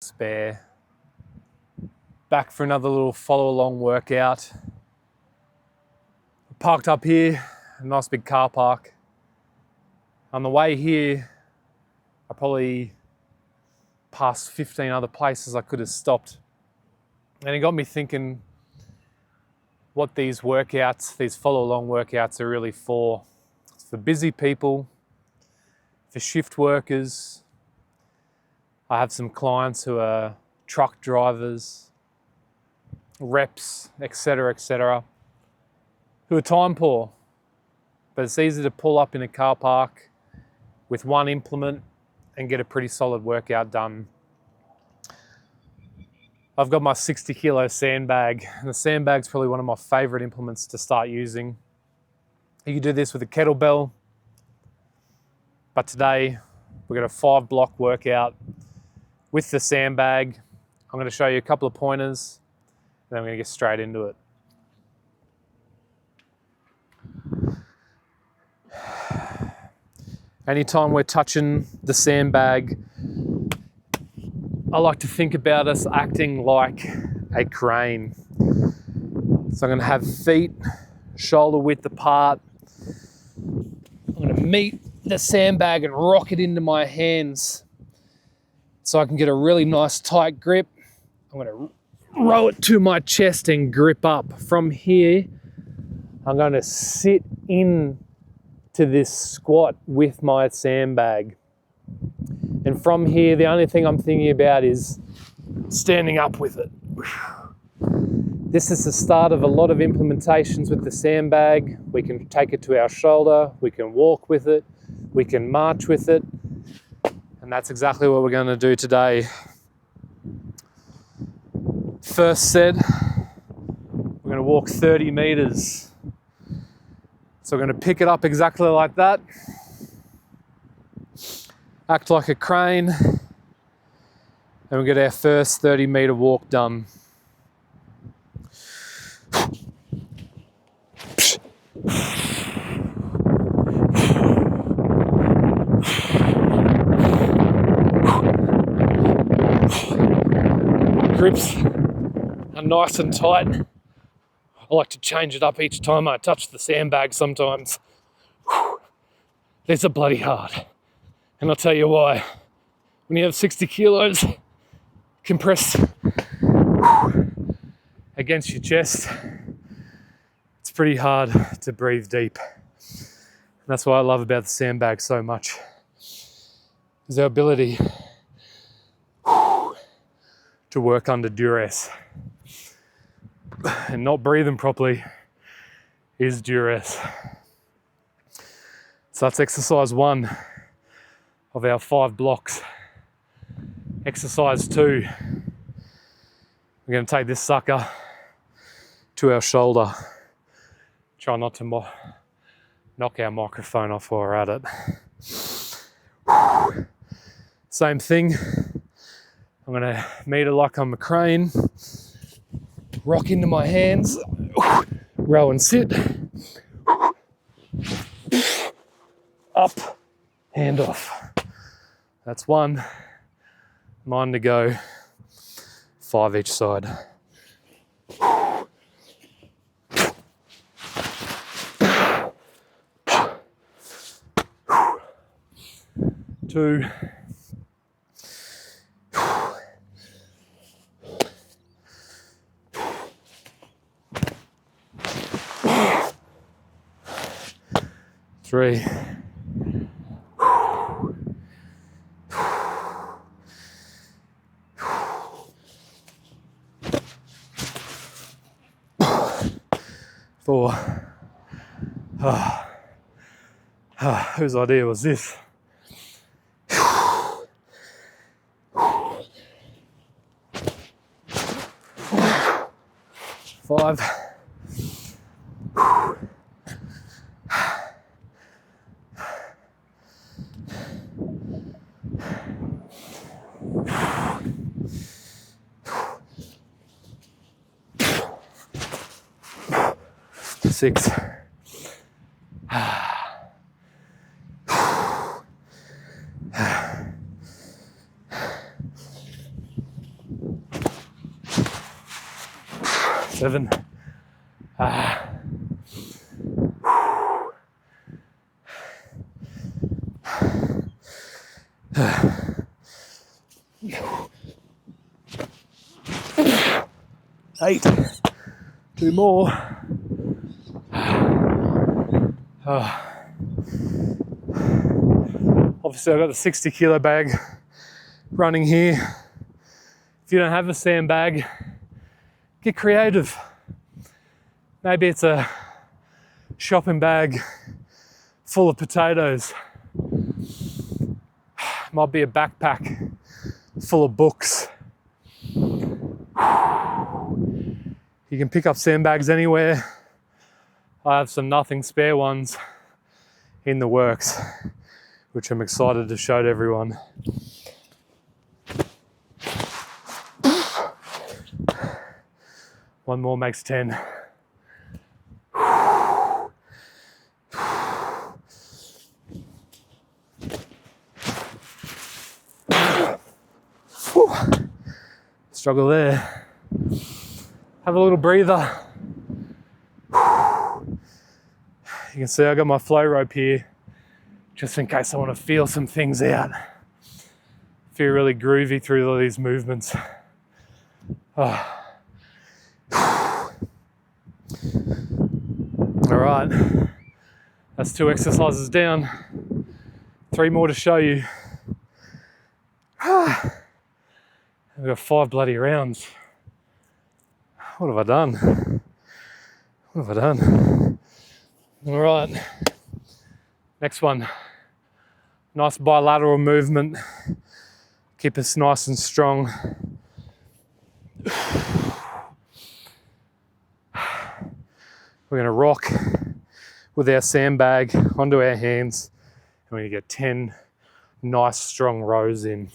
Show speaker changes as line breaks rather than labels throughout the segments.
spare. Back for another little follow along workout. Parked up here, a nice big car park. On the way here, I probably passed 15 other places I could have stopped. And it got me thinking what these workouts, these follow along workouts are really for. It's for busy people, for shift workers. I have some clients who are truck drivers, reps, etc., who are time poor. But it's easy to pull up in a car park with one implement and get a pretty solid workout done. I've got my 60kg Sandbag, and the Sandbag's probably one of my favorite implements to start using. You can do this with a kettlebell, but today we're going to 5-block workout with the Sandbag. I'm going to show you a couple of pointers, and then I'm going to get straight into it. Anytime we're touching the Sandbag, I like to think about us acting like a crane. So I'm going to have feet shoulder width apart. I'm going to meet the Sandbag and rock it into my hands so I can get a really nice tight grip. I'm going to row it to my chest and grip up. From here, I'm going to sit in to this squat with my Sandbag. And from here, the only thing I'm thinking about is standing up with it. This is the start of a lot of implementations with the Sandbag. We can take it to our shoulder, we can walk with it, we can march with it. And that's exactly what we're going to do today. First set, we're going to walk 30 meters. So we're going to pick it up exactly like that. Act like a crane. And we'll get our first 30-meter walk done. Grips are nice and tight. I like to change it up each time I touch the Sandbag sometimes. These are bloody hard. And I'll tell you why. When you have 60 kilos compressed against your chest, it's pretty hard to breathe deep. And that's what I love about the Sandbag so much. Is our ability to work under duress. And not breathing properly is duress. So that's exercise 1 of our 5 blocks. Exercise 2, we're going to take this sucker to our shoulder. Try not to knock our microphone off while we're at it. Same thing. I'm going to meet it like I'm a crane. Rock into my hands, row and sit, up, hand off. That's 1, 9 to go, 5 each side. 2, 3, 4. Whose idea was this? 5. 6. 7. 7. 8. 2 more. Obviously I've got the 60 kilo bag running here. If you don't have a sandbag, get creative. Maybe it's a shopping bag full of potatoes. Might be a backpack full of books. You can pick up sandbags anywhere. I have some nothing spare ones in the works, which I'm excited to show to everyone. One more makes 10. Struggle there. Have a little breather. You can see I got my flow rope here, just in case I want to feel some things out. Feel really groovy through all these movements. Oh. All right, that's 2 exercises down. 3 more to show you. I've got 5 bloody rounds. What have I done? What have I done? All right, next one. Nice bilateral movement. Keep us nice and strong. We're gonna rock with our sandbag onto our hands, and we're gonna get 10 nice strong rows in.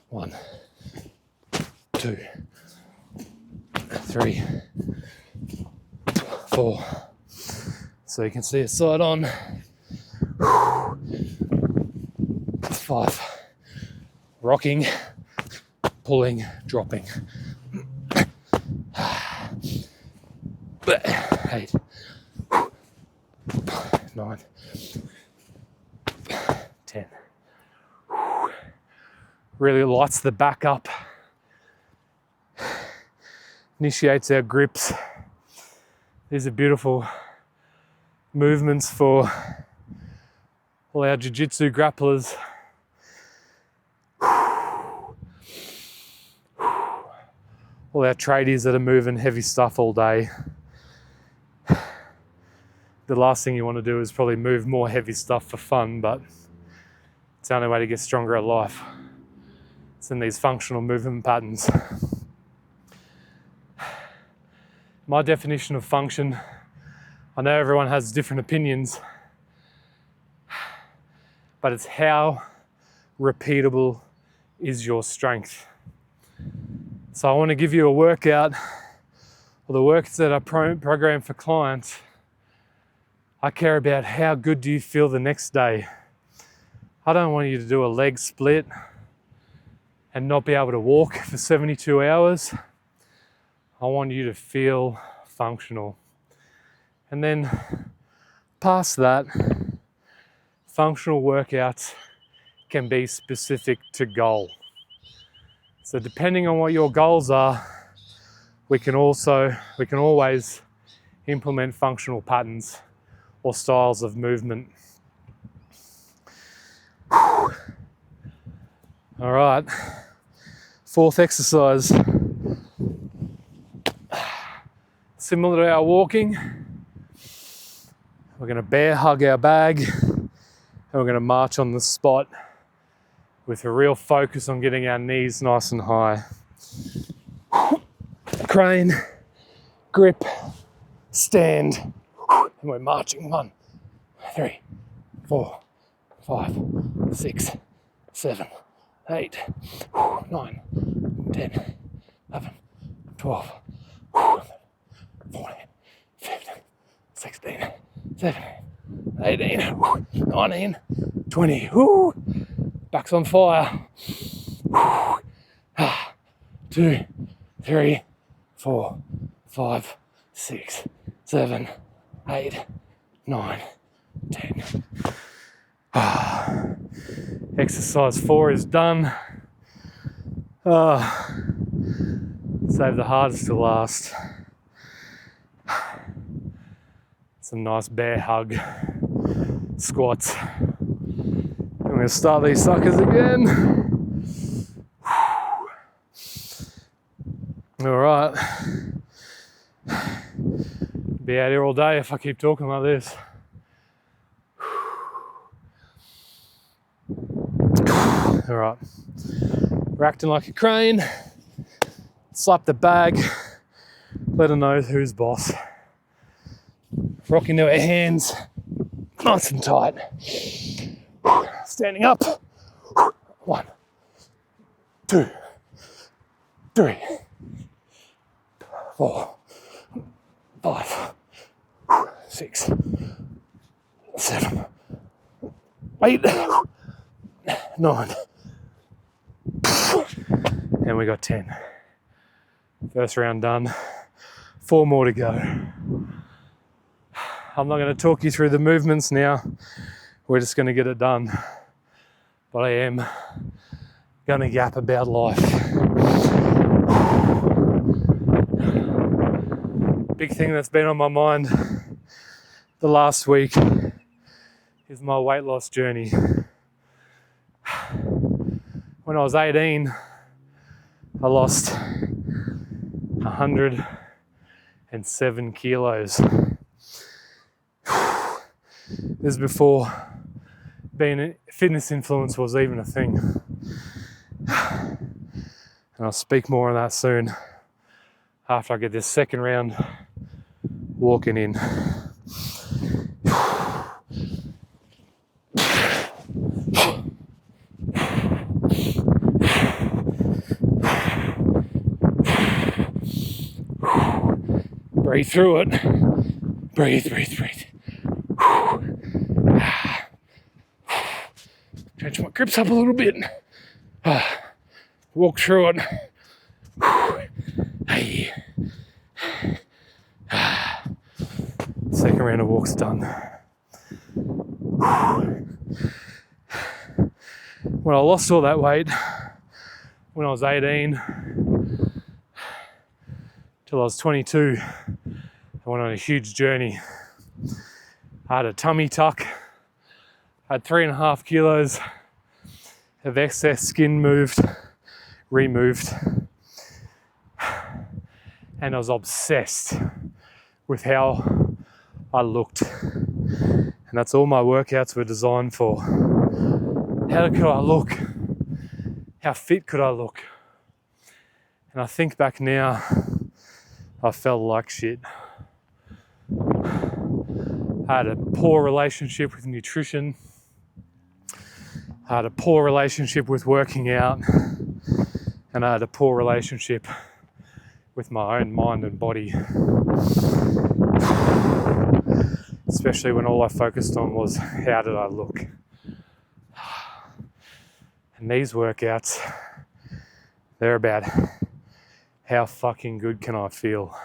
1, 2, 3, 4. So you can see it side on. 5. Rocking, pulling, dropping. 8. 9. 10. Really lights the back up. Initiates our grips. These are beautiful movements for all our jiu-jitsu grapplers. All our tradies that are moving heavy stuff all day. The last thing you want to do is probably move more heavy stuff for fun, but it's the only way to get stronger at life. It's in these functional movement patterns. My definition of function, I know everyone has different opinions, but it's how repeatable is your strength. So I want to give you a workout, or the workouts that I program for clients. I care about how good do you feel the next day. I don't want you to do a leg split and not be able to walk for 72 hours. I want you to feel functional. And then past that, functional workouts can be specific to goal. So depending on what your goals are, we can always implement functional patterns or styles of movement. All right, 4th exercise. Similar to our walking, we're going to bear hug our bag, and we're going to march on the spot with a real focus on getting our knees nice and high. Crane, grip, stand, and we're marching. 1, 3, 4, 5, 6, 7, 8, 9, 10, 11, 12, 14, 15, 16, 17, 18, 19, 20. Back's on fire. 2, 3, 4, 5, 6, 7, 8, 9, 10. Exercise 4 is done. Save the hardest to last. Some nice bear hug squats. I'm going to start these suckers again. All right. Be out here all day if I keep talking like this. All right. We're acting like a crane. Slap the bag. Let her know who's boss. Rock into her hands. Nice and tight. Standing up. 1, 2, 3, 4, 5, 6, 7, 8, 9. And we got 10. First round done. 4 more to go. I'm not going to talk you through the movements now. We're just going to get it done. But I am going to yap about life. Big thing that's been on my mind the last week is my weight loss journey. When I was 18, I lost 107 kilos. This is before being a fitness influence was even a thing. And I'll speak more on that soon after I get this second round walking in. Breathe through it. Breathe, breathe, breathe. Change my grips up a little bit. Walk through it. Hey. Second round of walks done. When I lost all that weight, when I was 18, till I was 22, I went on a huge journey. I had a tummy tuck. I had 3.5 kilos of excess skin removed. And I was obsessed with how I looked. And that's all my workouts were designed for. How could I look? How fit could I look? And I think back now, I felt like shit. I had a poor relationship with nutrition. I had a poor relationship with working out. And I had a poor relationship with my own mind and body. Especially when all I focused on was how did I look. And these workouts, they're about how fucking good can I feel.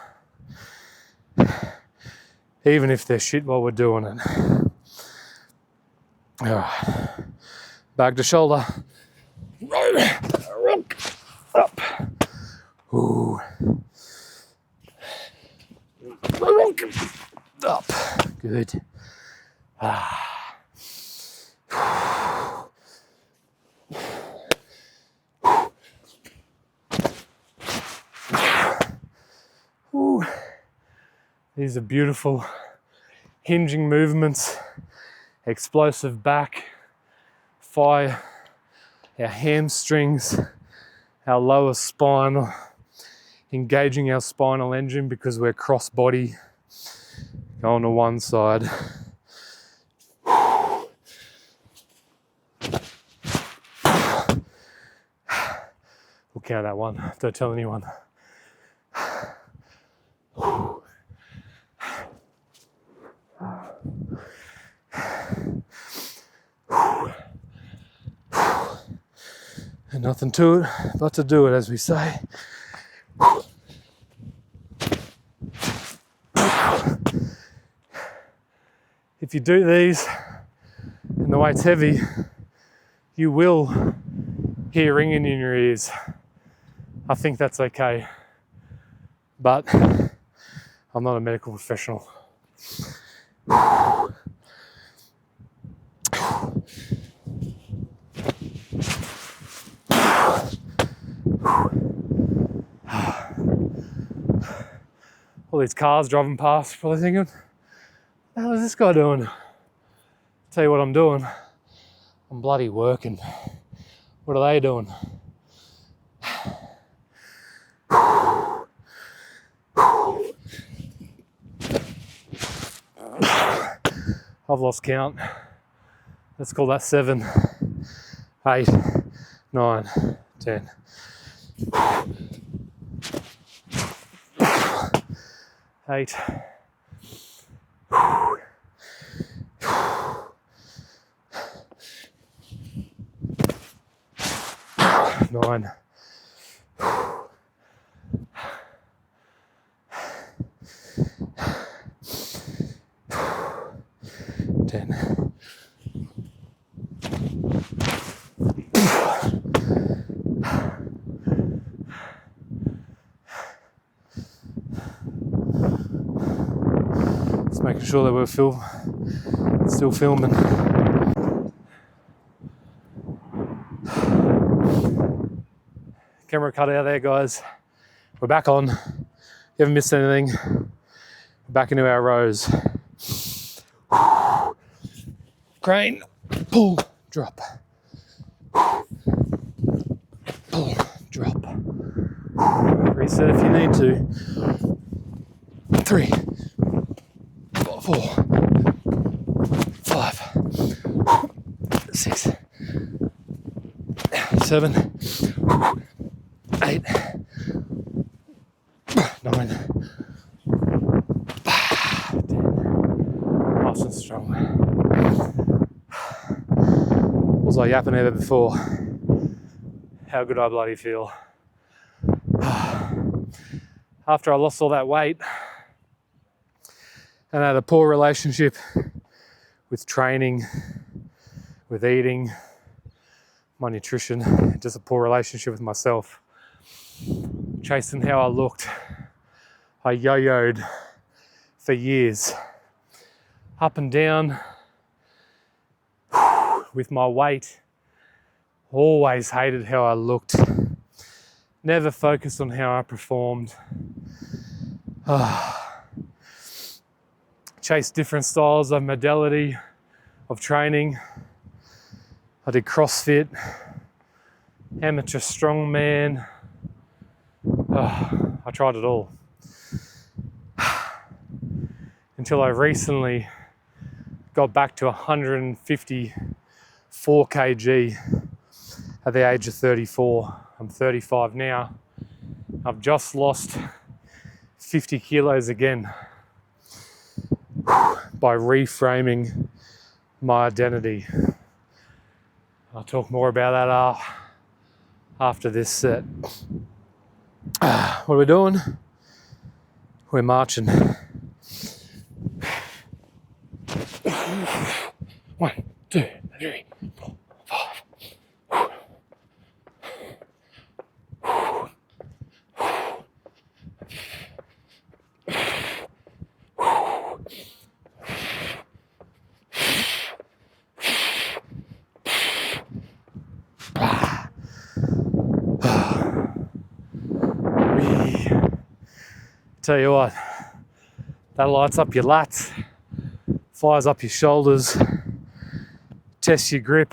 Even if they're shit while we're doing it. Alright. Back to shoulder. Rock. Up. Ooh. Rock. Up. Good. Ooh. These are beautiful hinging movements, explosive back, fire our hamstrings, our lower spine, engaging our spinal engine because we're cross body, going to one side. We'll count that one, don't tell anyone. And nothing to it but to do it, as we say. if you do these and the weight's heavy, you will hear ringing in your ears. I think that's okay, but I'm not a medical professional. All these cars driving past, probably thinking, what the hell is this guy doing? Tell you what I'm doing. I'm bloody working. What are they doing? I've lost count. Let's call that 7, 8, 9, 10. 8. 9. 10. Just making sure that we're still filming. Camera cut out there, guys. We're back on. You haven't missed anything. We're back into our rows. Crane, pull, drop. Pull, drop. Reset if you need to. 3, 4, 5, 6, 7, 8, 9, 10. Nice and strong. Was I yapping at it before? How good I bloody feel. After I lost all that weight and had a poor relationship with training, with eating, my nutrition, just a poor relationship with myself. Chasing how I looked. I yo-yoed for years, up and down with my weight. Always hated how I looked. Never focused on how I performed. Chased different styles of modality, of training. I did CrossFit, amateur strongman. I tried it all. Until I recently got back to 154 kg at the age of 34. I'm 35 now. I've just lost 50 kilos again by reframing my identity. I'll talk more about that after this set. What are we doing? We're marching. 1, 2, 3, 4, 5. Tell you what, that lights up your lats, fires up your shoulders, tests your grip.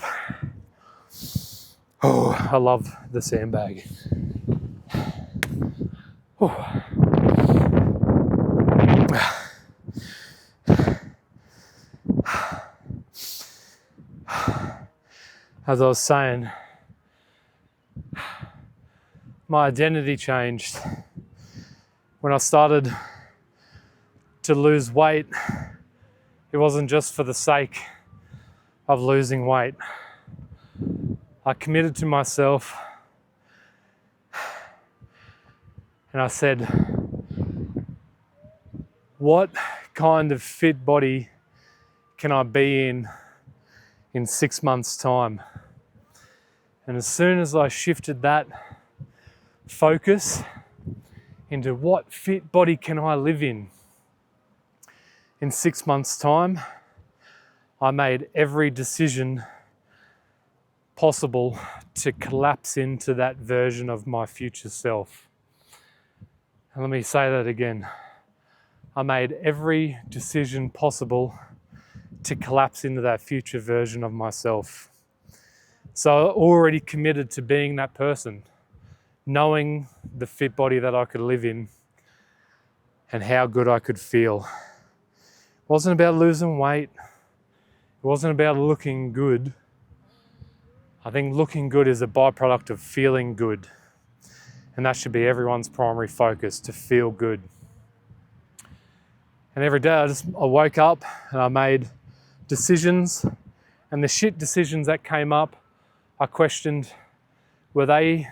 Oh, I love the sandbag. Oh. As I was saying, my identity changed. When I started to lose weight, it wasn't just for the sake of losing weight. I committed to myself and I said, what kind of fit body can I be in 6 months' time? And as soon as I shifted that focus into what fit body can I live in 6 months' time, I made every decision possible to collapse into that version of my future self. And let me say that again. I made every decision possible to collapse into that future version of myself. So I already committed to being that person, knowing the fit body that I could live in and how good I could feel. It wasn't about losing weight. It wasn't about looking good. I think looking good is a byproduct of feeling good. And that should be everyone's primary focus, to feel good. And every day I woke up and I made decisions, and the shit decisions that came up, I questioned, were they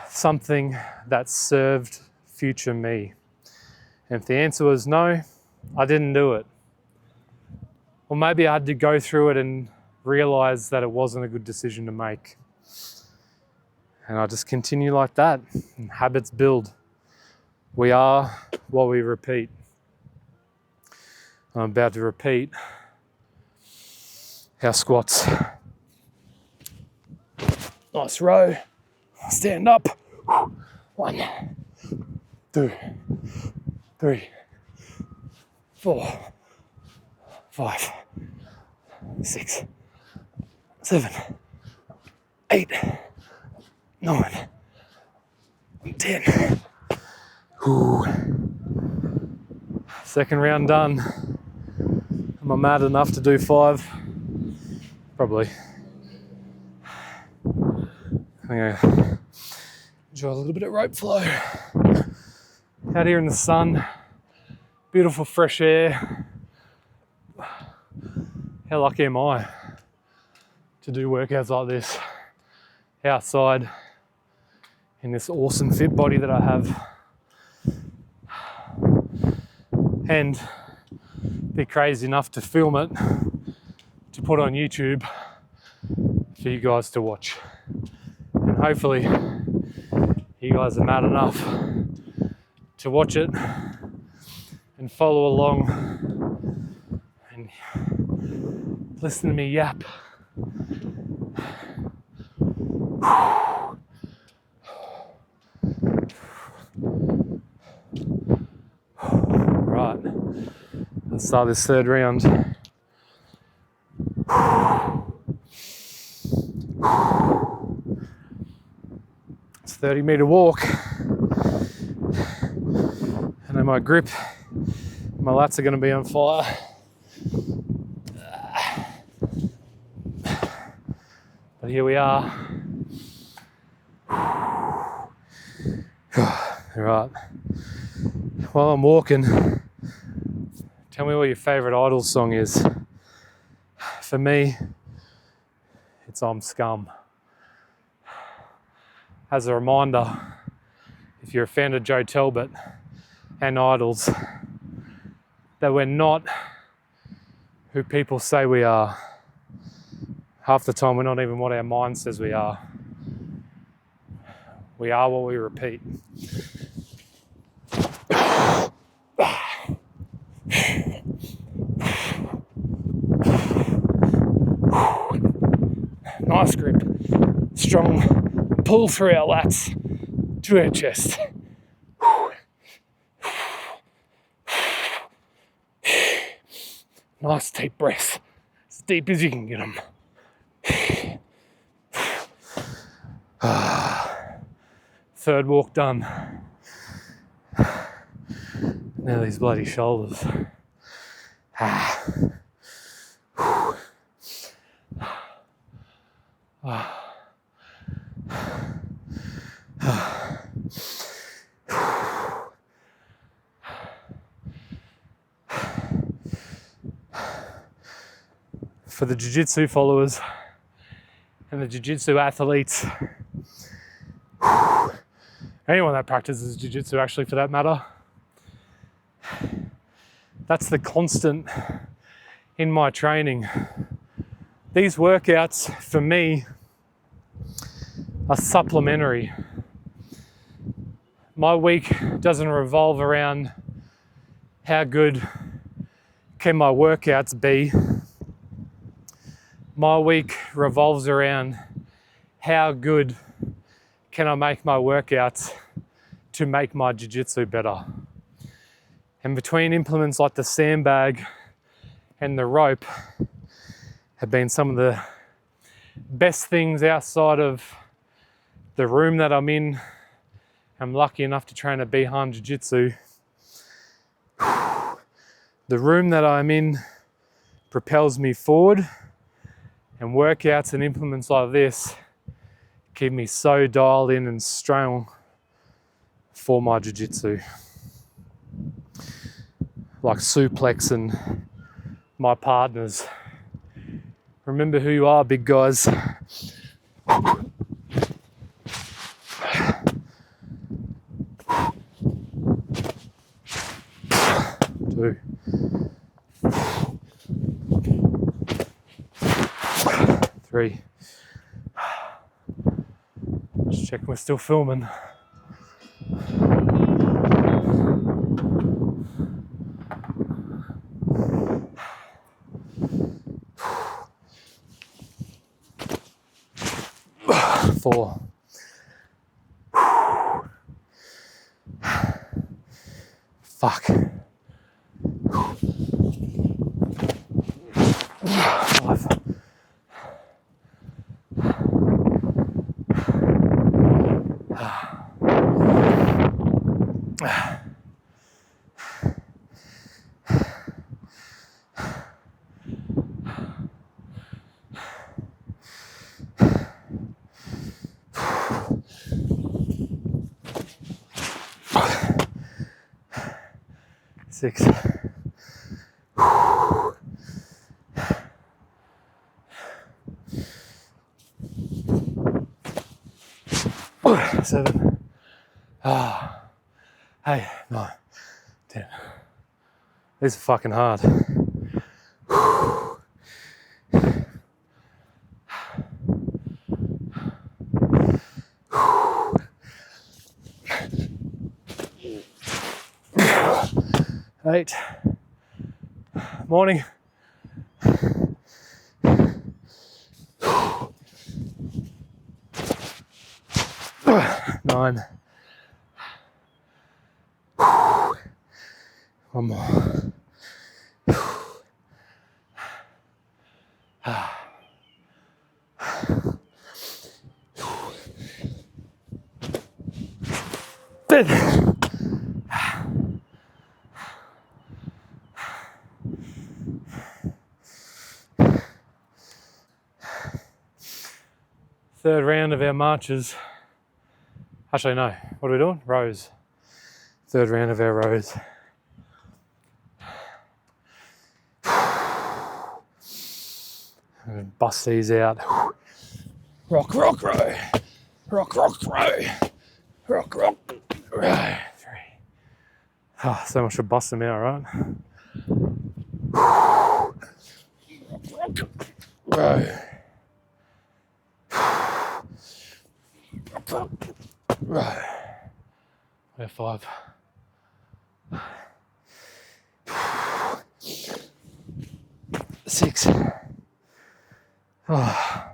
something that served future me? And if the answer was no, I didn't do it. Or maybe I had to go through it and realize that it wasn't a good decision to make. And I just continue like that, and habits build. We are what we repeat. I'm about to repeat our squats. Nice row. Stand up. 1, 2, 3, 4, 5, 6, 7, 8, 9, 10. Ooh. Second round done. Am I mad enough to do 5? Probably. I'm gonna enjoy a little bit of rope flow. Out here in the sun, beautiful fresh air. How lucky am I to do workouts like this outside in this awesome fit body that I have, and be crazy enough to film it, to put on YouTube for you guys to watch. And hopefully you guys are mad enough to watch it and follow along and listen to me yap. Right, let's start this third round. It's a 30-meter walk, and then my grip, my lats are going to be on fire. But here we are. All right. While I'm walking, tell me what your favourite Idols song is. For me, it's I'm Scum. As a reminder, if you're a fan of Joe Talbot and Idols, that we're not who people say we are. Half the time we're not even what our mind says we are. We are what we repeat. Nice grip. Strong pull through our lats to our chest. Nice deep breaths. As deep as you can get them. Third walk done. Now these bloody shoulders. For the jiu-jitsu followers and the jiu-jitsu athletes, anyone that practices jiu-jitsu actually for that matter, that's the constant in my training. These workouts for me are supplementary. My week doesn't revolve around how good can my workouts be. My week revolves around how good can I make my workouts to make my jiu-jitsu better. And between implements like the sandbag and the rope have been some of the best things outside of the room that I'm in. I'm lucky enough to train at Bihan Jiu-Jitsu. The room that I'm in propels me forward, and workouts and implements like this keep me so dialed in and strong for my jiu-jitsu. Like suplex and my partners. Remember who you are, big guys. 2, 3. Just checking we're still filming. 4. Fuck. 5. 6. 7. 8, 9, 10. These are fucking hard. 8. Morning. 9. 1 more. 10. Third round of our marches. Actually, no. What are we doing? Rows. Third round of our rows. I'm going to bust these out. Rock, rock, row. Rock, rock, row. Rock, rock, row. 3. Oh, so much to bust them out, right? Rock, rock, row. Rock, rock, row. We have 5. 6. Oh,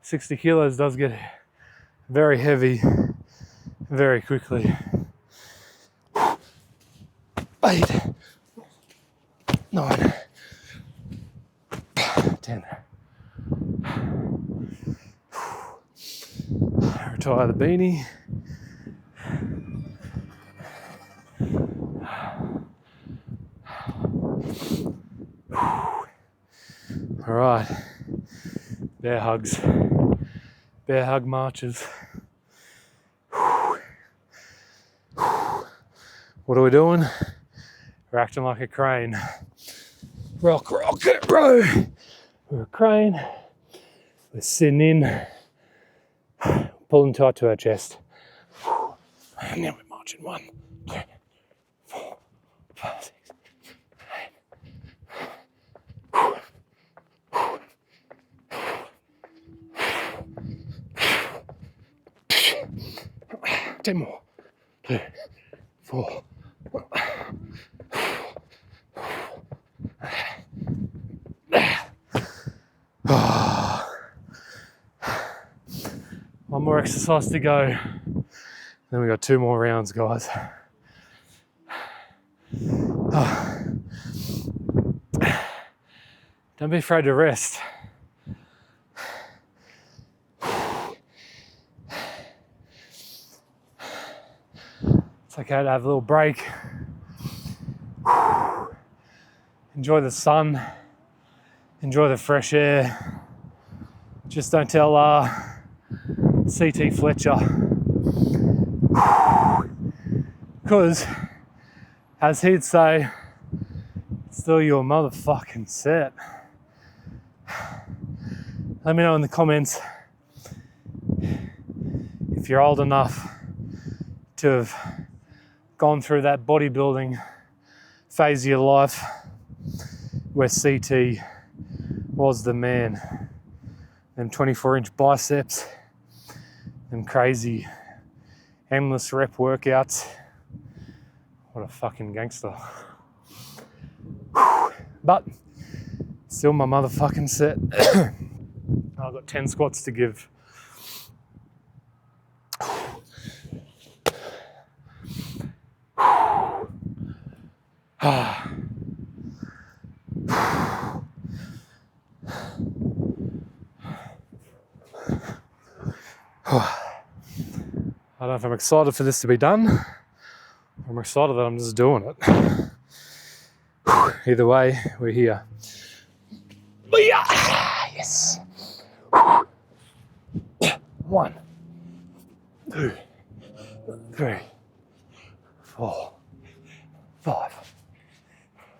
60 kilos does get very heavy very quickly. 8, 9, 10. Retire the beanie. All right, bear hugs, bear hug marches. What are we doing? We're acting like a crane. Rock, rock, row. We're a crane. We're sitting in, pulling tight to our chest. And now we're marching. 1, 2, 4, 5, 6, 8. 10 more. 2, 4. One more exercise to go. Then we got 2 more rounds, guys. Don't be afraid to rest. It's okay to have a little break. Enjoy the sun. Enjoy the fresh air. Just don't tell CT Fletcher. Because, as he'd say, it's still your motherfucking set. Let me know in the comments if you're old enough to have gone through that bodybuilding phase of your life where CT was the man. Them 24-inch biceps, them crazy endless rep workouts. What a fucking gangster. But still my motherfucking set. I've got 10 squats to give. I don't know if I'm excited for this to be done. I'm excited that I'm just doing it. Either way, we're here. Yes. 1, 2, 3, 4, 5,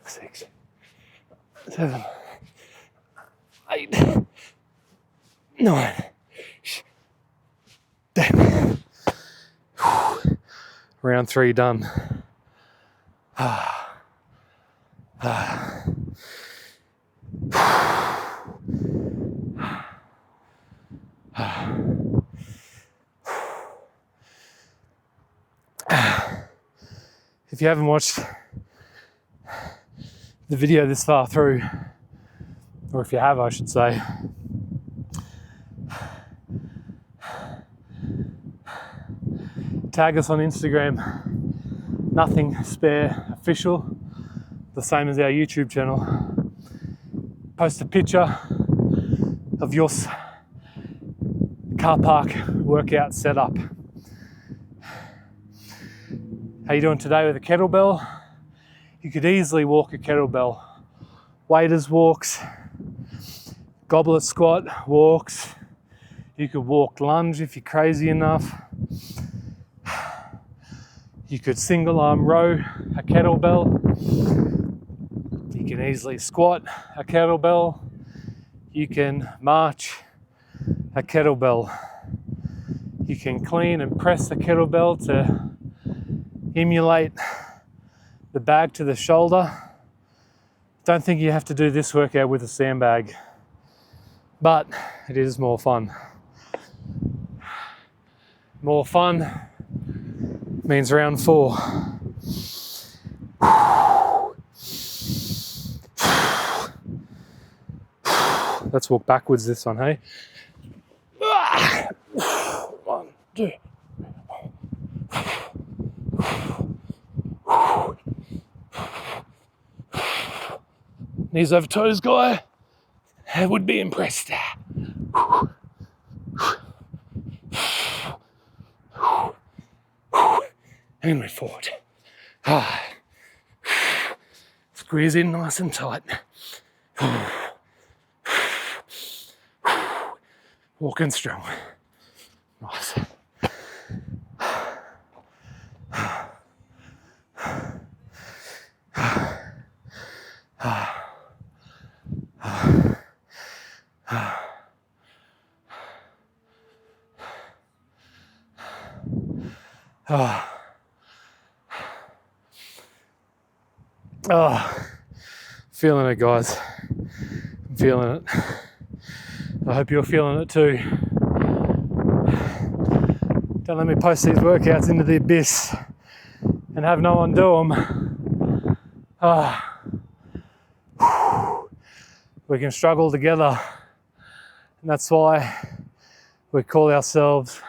6, 7, 8, 9, 10. Round 3 done. If you haven't watched the video this far through, or if you have, I should say, tag us on Instagram, Nothing Spare Official, the same as our YouTube channel. Post a picture of your car park workout setup. How you doing today with a kettlebell? You could easily walk a kettlebell. Waiters walks, goblet squat walks. You could walk lunge if you're crazy enough. You could single arm row a kettlebell. You can easily squat a kettlebell. You can march a kettlebell. You can clean and press the kettlebell to emulate the bag to the shoulder. Don't think you have to do this workout with a sandbag, but it is more fun. More fun means round 4. Let's walk backwards this one, hey? 1, 2. Knees over toes, guy. I would be impressed. And we're forward. Squeeze in nice and tight. Walking strong. Nice. Feeling it, guys. I'm feeling it. I hope you're feeling it too. Don't let me post these workouts into the abyss and have no one do them. We can struggle together, and that's why we call ourselves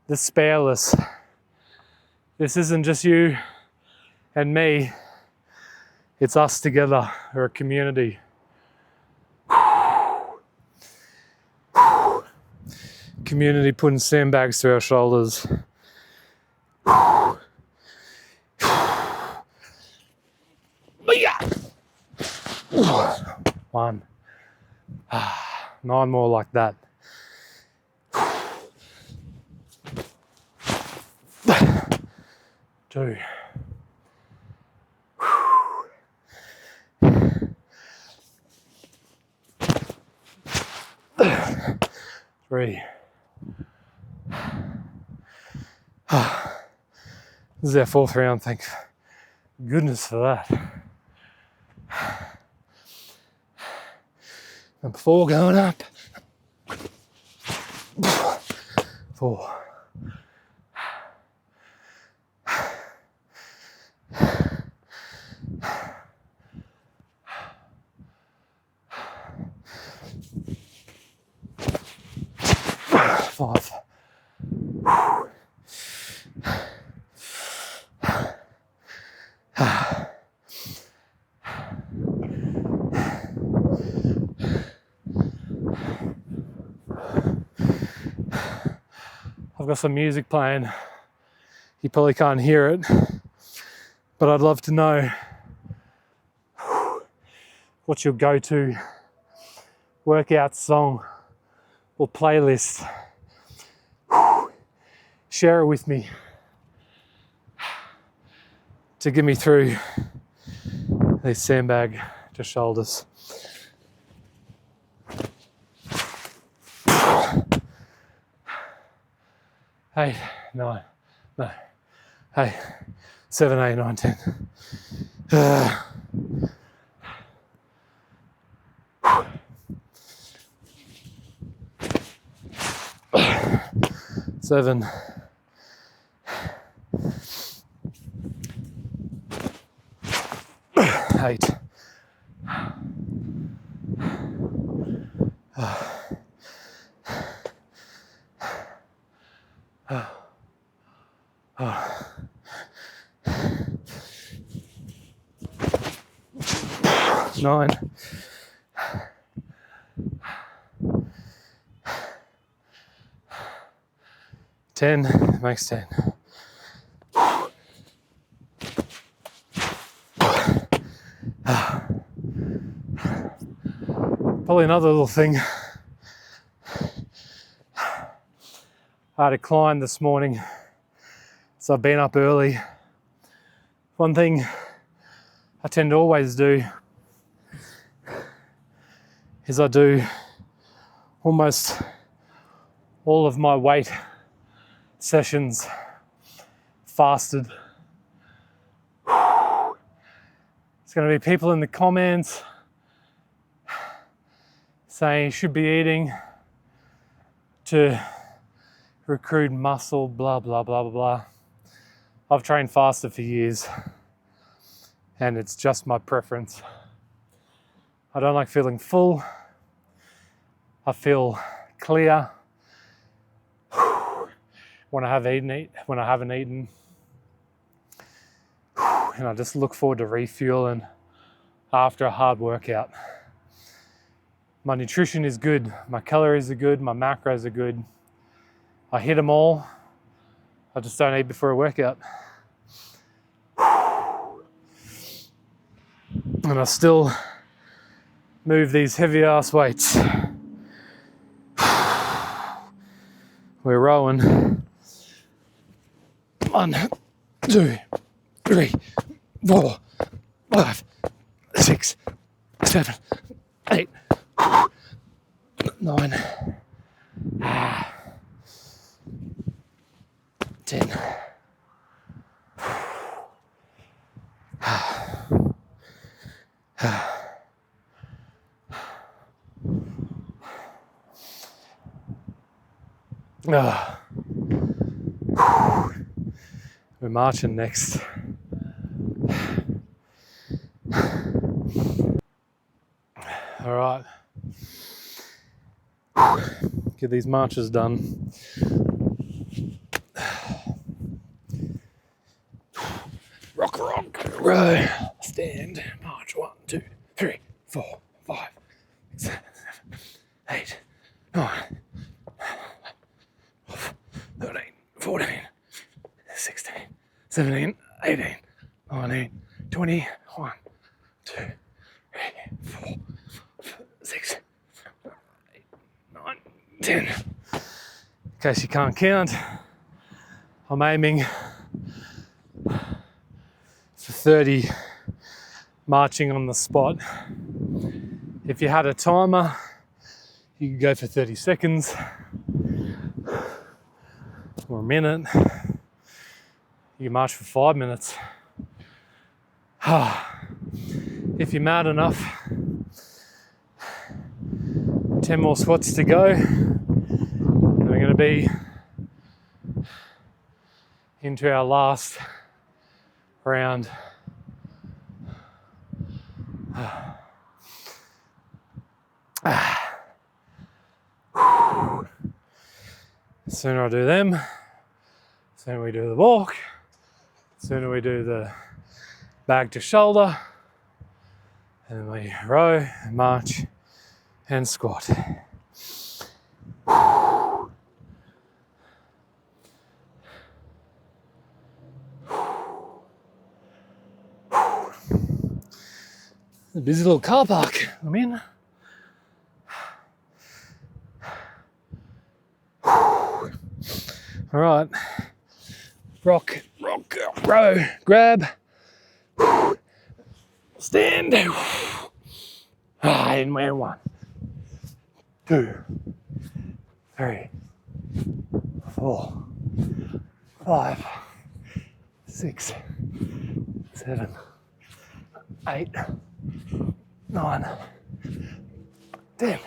the Spareless. This isn't just you and me, it's us together. We're a community. Community putting sandbags through our shoulders. One. 9 more like that. 2. 3. This is our 4th round, thank goodness for that. Number 4 going up. 4. 5. I've got some music playing. You probably can't hear it, but I'd love to know what's your go-to workout song or playlist. Share it with me to get me through these sandbag to shoulders. 8, 9, no. 8, 7, 8, 9, 10. 7. 8. 9. 10 makes 10. Probably another little thing. I had a climb this morning, so I've been up early. One thing I tend to always do is I do almost all of my weight sessions fasted. There's going to be people in the comments saying you should be eating to recruit muscle, blah, blah, blah, blah, blah. I've trained fasted for years and it's just my preference. I don't like feeling full. I feel clear when I haven't eaten. And I just look forward to refueling after a hard workout. My nutrition is good, my calories are good, my macros are good. I hit them all. I just don't eat before a workout. And I still move these heavy ass weights. We're rowing. 1, 2, 3, 4, 5, 6, 7, 8, 9, 10. We're marching next. All right. Get these marches done. Rock, row, stand, march. 1, 2, 3, 4, 5, 6, 7, 8, 9, 13, 14, 16, 17, 18, 19, 20, 1, 2, 3, 4, 6, 8, 9, 10. In case you can't count, I'm aiming for 30 marching on the spot. If you had a timer, you could go for 30 seconds or a minute. You can march for 5 minutes. If you're mad enough, 10 more squats to go. And we're going to be into our last round. The sooner I do them, the sooner we do the walk, the sooner we do the bag to shoulder, and then we row, march, and squat. A busy little car park I'm in. All right, rock, row, grab, stand. In where 1, 2, 3, 4, 5, 6, 7, 8, 9, 10.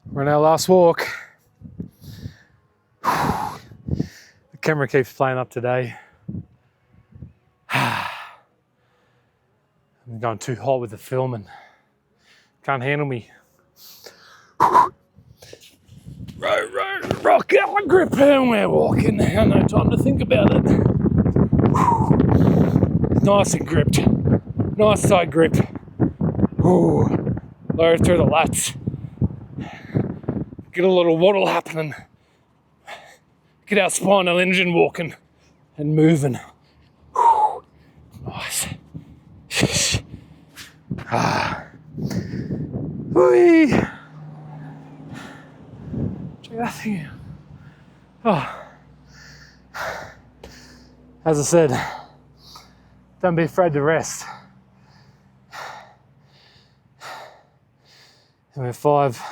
We're on our last walk. The camera keeps playing up today. I'm going too hot with the filming. Can't handle me. Rock out my grip and we're walking. I no time to think about it. Nice and gripped. Nice side grip. Lower through the lats. Get a little waddle happening. Get our spinal engine walking and moving. Nice. Whee! Check that thing out. As I said, don't be afraid to rest. And we're 5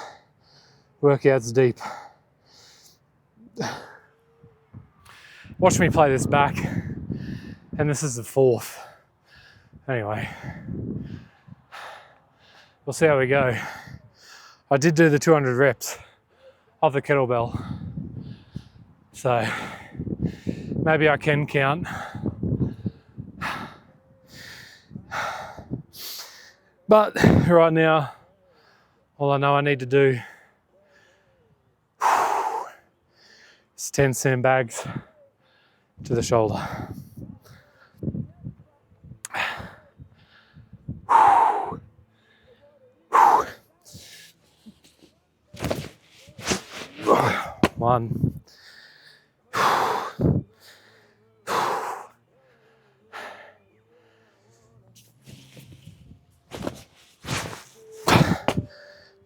workouts deep. Watch me play this back, and this is the 4th. Anyway, we'll see how we go. I did do the 200 reps of the kettlebell, so maybe I can count. But right now, all I know I need to do is 10 sandbags to the shoulder. 1,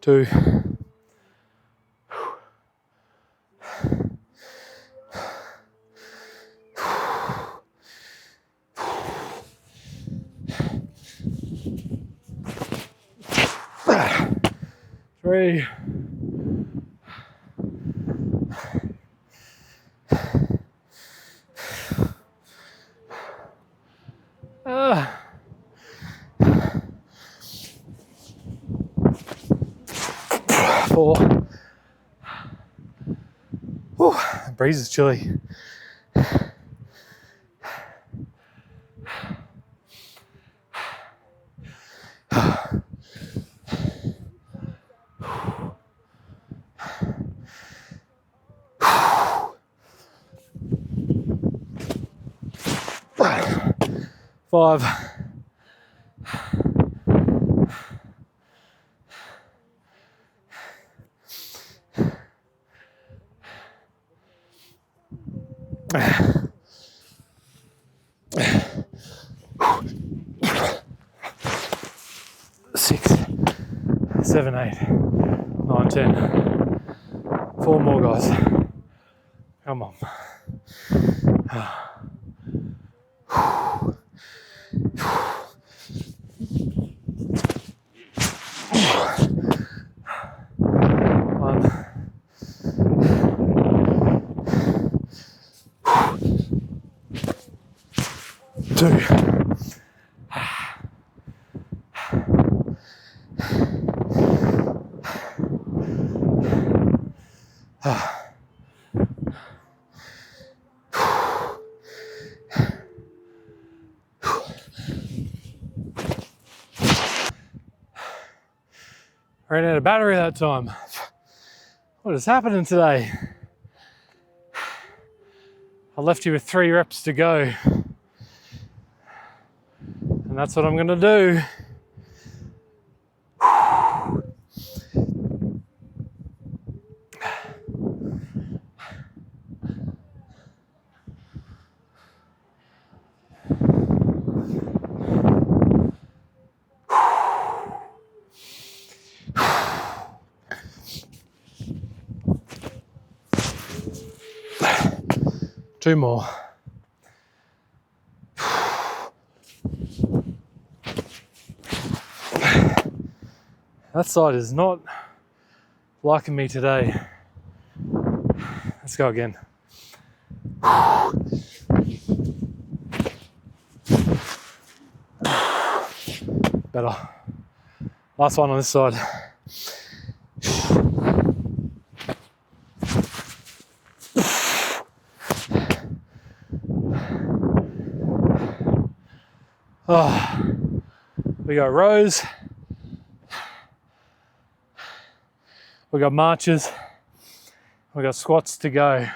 2, 3. Ah. 4. Whew, the breeze is chilly. 5. 6, 7, 8, 9, 10. 4 more, guys. Come on. 1. 2. 'Ran out of battery that time. What is happening today? I left you with 3 reps to go. And that's what I'm going to do. Two more. That side is not liking me today. Let's go again. Better. Last one on this side. Oh, we got rows, we got marches, we got squats to go.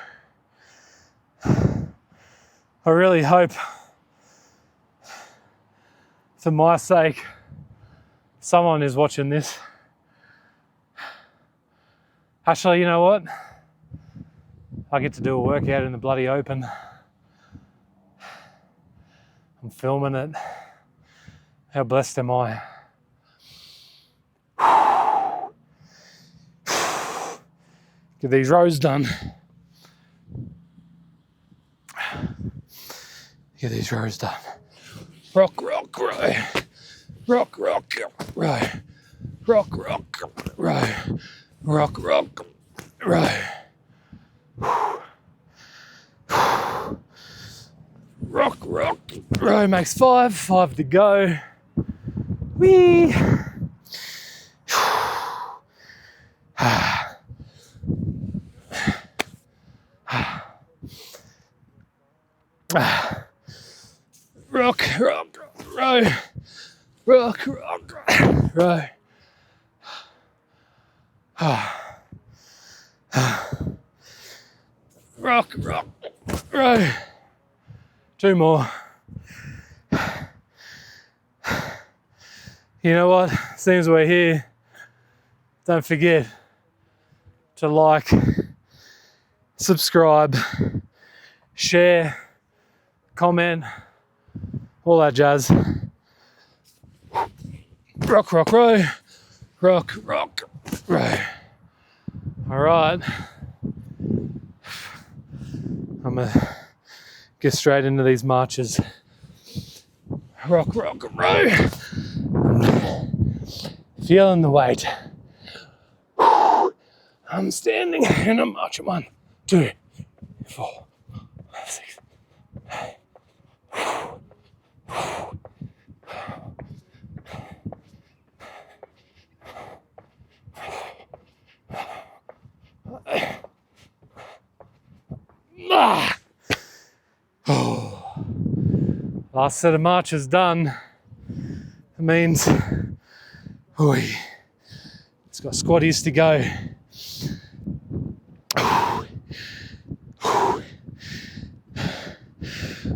I really hope, for my sake, someone is watching this. Actually, you know what? I get to do a workout in the bloody open. I'm filming it. How blessed am I? Get these rows done. Get these rows done. Rock, rock, row. Rock, rock, row. Rock, rock, row. Rock, rock, row. Rock, rock, row makes 5. 5 to go. Whee! Rock, rock, row. Rock, rock, row. Rock, rock, row. 2 more. You know what? Seems we're here. Don't forget to like, subscribe, share, comment, all that jazz. Rock, rock, row. Rock, rock, row. All right. I'm going to get straight into these marches. Rock, rock, row. Feeling the weight. I'm standing and I'm marching. 1, 2, 4, 6. Oh. Last set of marches done. It means it's got squatties to go.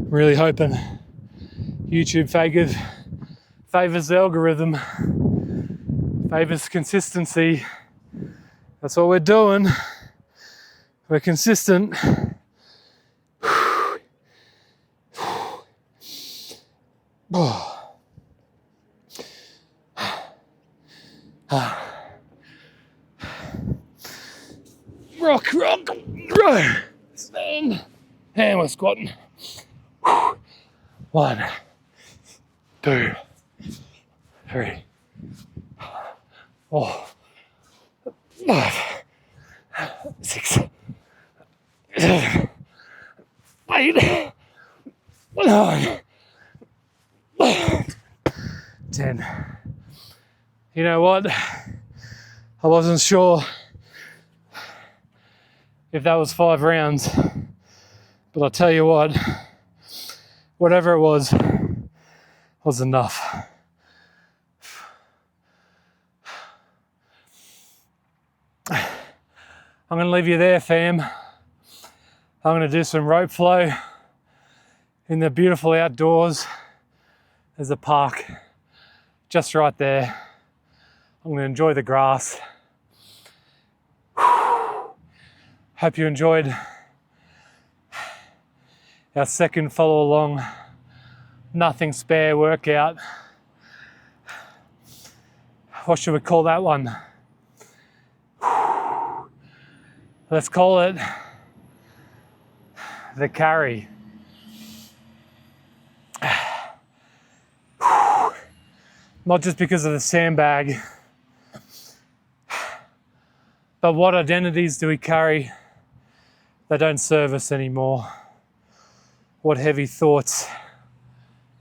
Really hoping YouTube favors the algorithm, favors consistency. That's what we're doing. We're consistent. Rock, row, stand, and we're squatting. 1, 2, 3, 4, 5, 6, 7, 8, 9, 10. You know what? I wasn't sure if that was 5 rounds, but I'll tell you what, whatever it was enough. I'm going to leave you there, fam. I'm going to do some rope flow in the beautiful outdoors. There's a park just right there. I'm going to enjoy the grass. Hope you enjoyed our second follow along, nothing spare workout. What should we call that one? Let's call it the carry. Not just because of the sandbag, but what identities do we carry that don't serve us anymore? What heavy thoughts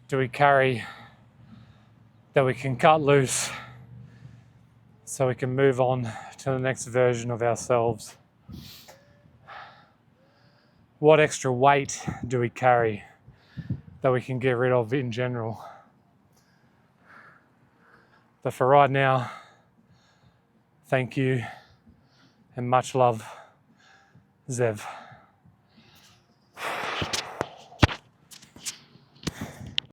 do we carry that we can cut loose so we can move on to the next version of ourselves? What extra weight do we carry that we can get rid of in general? But for right now, thank you and much love, Zev.